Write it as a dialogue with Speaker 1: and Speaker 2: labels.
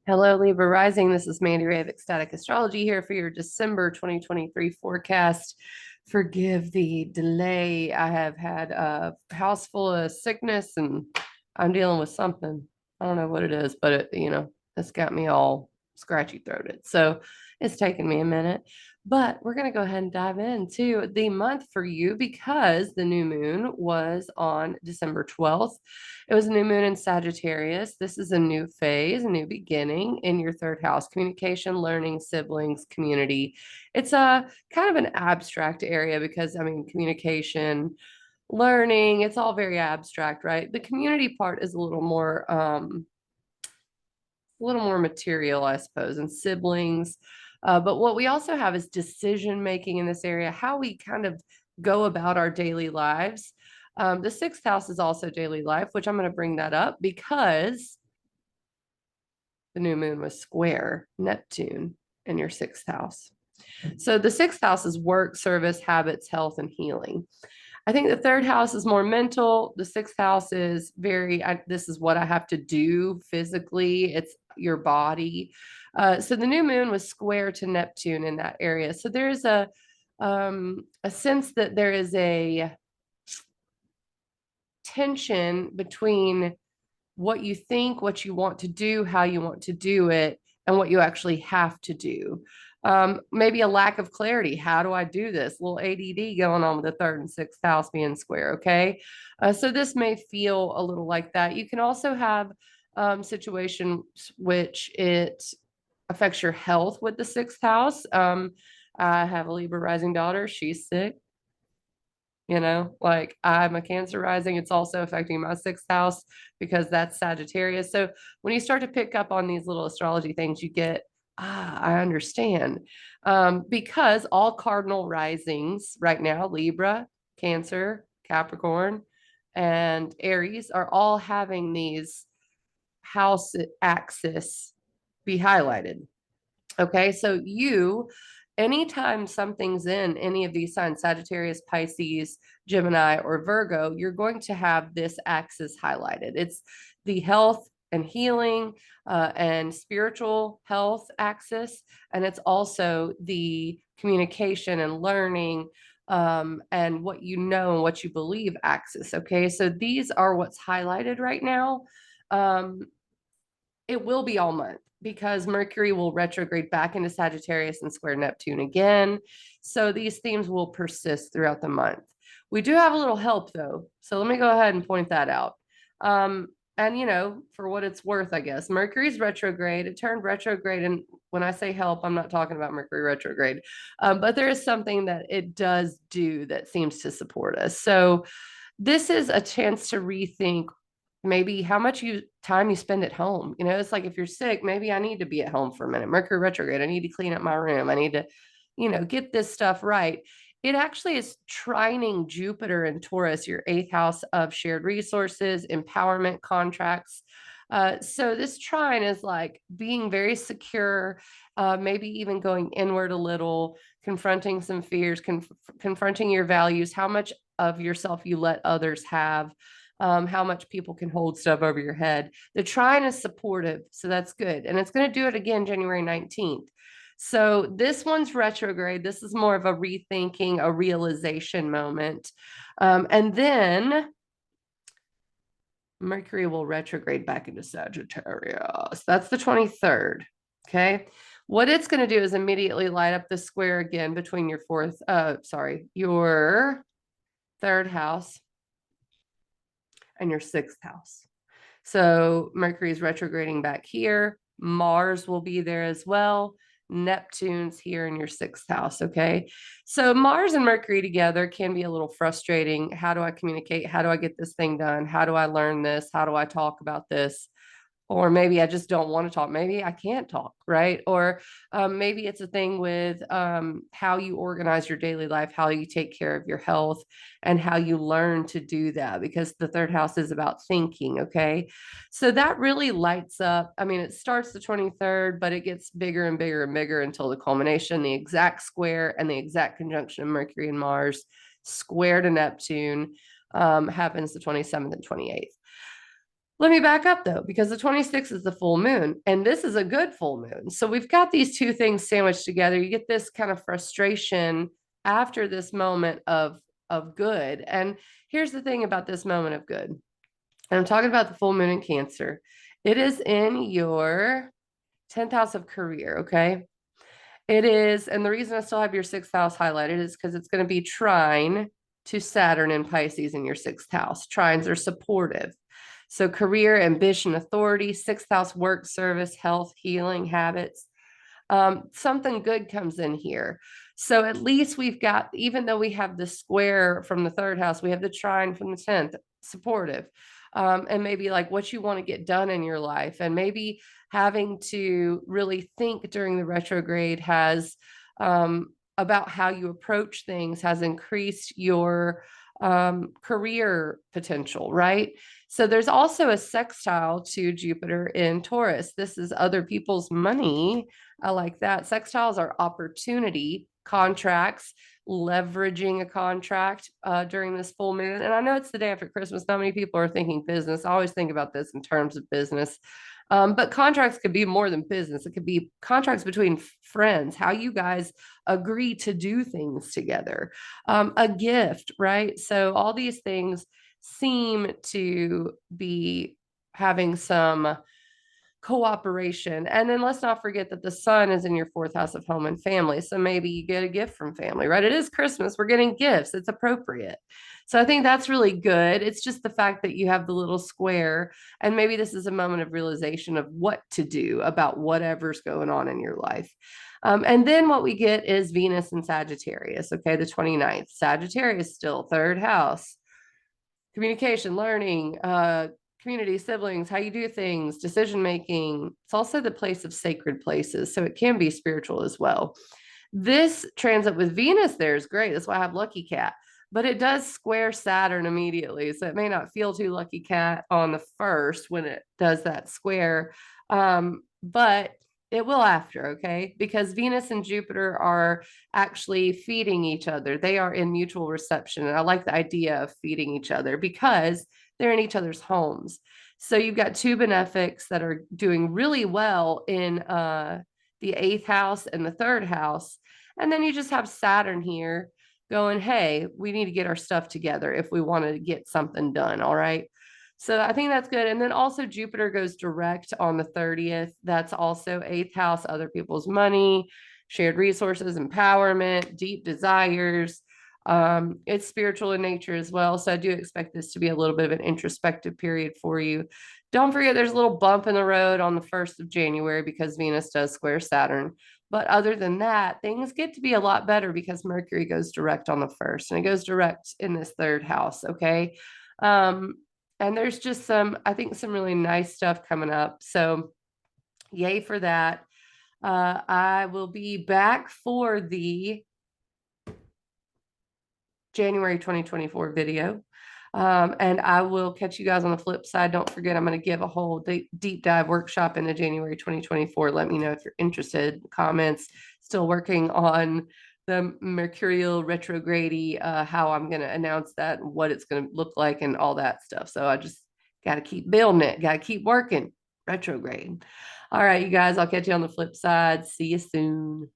Speaker 1: Hello, Libra Rising. This is Mandy Ray of Ecstatic Astrology here for your December 2023 forecast. Forgive the delay. I have had a house full of sickness and I'm dealing with something. I don't know what it is, but it's got me all scratchy throated. So it's taken me a minute. But we're going to go ahead and dive into the month for you because the new moon was on December 12th. It was a new moon in Sagittarius. This is a new phase, a new beginning in your third house: communication, learning, siblings, community. It's a kind of an abstract area because, communication, learning, it's all very abstract, right? The community part is a little more material, I suppose, and siblings. But what we also have is decision making in this area, how we kind of go about our daily lives. The sixth house is also daily life, which I'm going to bring that up because the new moon was square Neptune in your sixth house. So the sixth house is work, service, habits, health, and healing. I think the third house is more mental. The sixth house is this is what I have to do physically. It's your body. So the new moon was square to Neptune in that area. So there's a sense that there is a tension between what you think, what you want to do, how you want to do it, and what you actually have to do. Maybe a lack of clarity. How do I do this? A little ADD going on with the third and sixth house being square. Okay. So this may feel a little like that. You can also have situations which it affects your health with the sixth house. I have a Libra rising daughter. She's sick. Like I'm a Cancer rising. It's also affecting my sixth house because that's Sagittarius. So when you start to pick up on these little astrology things, you get, I understand. Because all cardinal risings right now, Libra, Cancer, Capricorn, and Aries, are all having these house axis be highlighted. Okay, so anytime something's in any of these signs, Sagittarius, Pisces, Gemini, or Virgo, you're going to have this axis highlighted. It's the health and healing and spiritual health axis, and it's also the communication and learning and what you know and what you believe axis. Okay, so these are what's highlighted right now. It will be all month because Mercury will retrograde back into Sagittarius and square Neptune again. So these themes will persist throughout the month. We do have a little help though. So let me go ahead and point that out. And for what it's worth, I guess, Mercury's retrograde. It turned retrograde. And when I say help, I'm not talking about Mercury retrograde. But there is something that it does do that seems to support us. So this is a chance to rethink maybe how much time you spend at home. It's like if you're sick, maybe I need to be at home for a minute. Mercury retrograde, I need to clean up my room. I need to, get this stuff right. It actually is trining Jupiter and Taurus, your eighth house of shared resources, empowerment, contracts. So this trine is like being very secure, maybe even going inward a little, confronting some fears, confronting your values, how much of yourself you let others have. How much people can hold stuff over your head. The trine is supportive, so that's good. And it's going to do it again January 19th. So this one's retrograde. This is more of a rethinking, a realization moment. And then Mercury will retrograde back into Sagittarius. That's the 23rd. Okay. What it's going to do is immediately light up the square again between your your third house and your sixth house. So Mercury is retrograding back here. Mars will be there as well. Neptune's here in your sixth house. Okay. So Mars and Mercury together can be a little frustrating. How do I communicate? How do I get this thing done? How do I learn this? How do I talk about this? Or maybe I just don't want to talk. Maybe I can't talk, right? Or maybe it's a thing with how you organize your daily life, how you take care of your health, and how you learn to do that, because the third house is about thinking, okay? So that really lights up. It starts the 23rd, but it gets bigger and bigger and bigger until the culmination, the exact square and the exact conjunction of Mercury and Mars, square to Neptune, happens the 27th and 28th. Let me back up though, because the 26th is the full moon, and this is a good full moon. So we've got these two things sandwiched together. You get this kind of frustration after this moment of good. And here's the thing about this moment of good. And I'm talking about the full moon in Cancer. It is in your 10th house of career, okay? It is, and the reason I still have your sixth house highlighted is because it's going to be trine to Saturn and Pisces in your sixth house. Trines are supportive. So career, ambition, authority, sixth house, work, service, health, healing, habits. Something good comes in here. So at least we've got, even though we have the square from the third house, we have the trine from the 10th, supportive. And maybe like what you want to get done in your life, and maybe having to really think during the retrograde has about how you approach things has increased your career potential, right? So there's also a sextile to Jupiter in Taurus. This is other people's money. I like that. Sextiles are opportunity, contracts, leveraging a contract during this full moon. And I know it's the day after Christmas. Not many people are thinking business. I always think about this in terms of business. But contracts could be more than business. It could be contracts between friends, how you guys agree to do things together, a gift, right? So all these things seem to be having some cooperation. And then let's not forget that the sun is in your fourth house of home and family. So maybe you get a gift from family, right? It is Christmas. We're getting gifts. It's appropriate. So I think that's really good. It's just the fact that you have the little square, and maybe this is a moment of realization of what to do about whatever's going on in your life. And then what we get is Venus and Sagittarius, okay, the 29th. Sagittarius still third house, communication, learning, community, siblings, how you do things, decision making. It's also the place of sacred places. So it can be spiritual as well. This transit with Venus there is great. That's why I have Lucky Cat. But it does square Saturn immediately. So it may not feel too Lucky Cat on the first when it does that square. But it will after, okay? Because Venus and Jupiter are actually feeding each other. They are in mutual reception. And I like the idea of feeding each other because they're in each other's homes. So you've got two benefics that are doing really well in the eighth house and the third house. And then you just have Saturn here going, hey, we need to get our stuff together if we want to get something done. All right. So I think that's good. And then also Jupiter goes direct on the 30th. That's also eighth house, other people's money, shared resources, empowerment, deep desires. It's spiritual in nature as well. So I do expect this to be a little bit of an introspective period for you. Don't forget there's a little bump in the road on the 1st of January because Venus does square Saturn. But other than that, things get to be a lot better because Mercury goes direct on the 1st and it goes direct in this third house. Okay. And there's just some, I think, some really nice stuff coming up. So yay for that. I will be back for the January 2024 video. And I will catch you guys on the flip side. Don't forget, I'm going to give a whole deep dive workshop into January 2024. Let me know if you're interested. Comments. Still working on the mercurial retrograde, how I'm going to announce that, and what it's going to look like, and all that stuff. So I just got to keep building it. Got to keep working. Retrograde. All right, you guys. I'll catch you on the flip side. See you soon.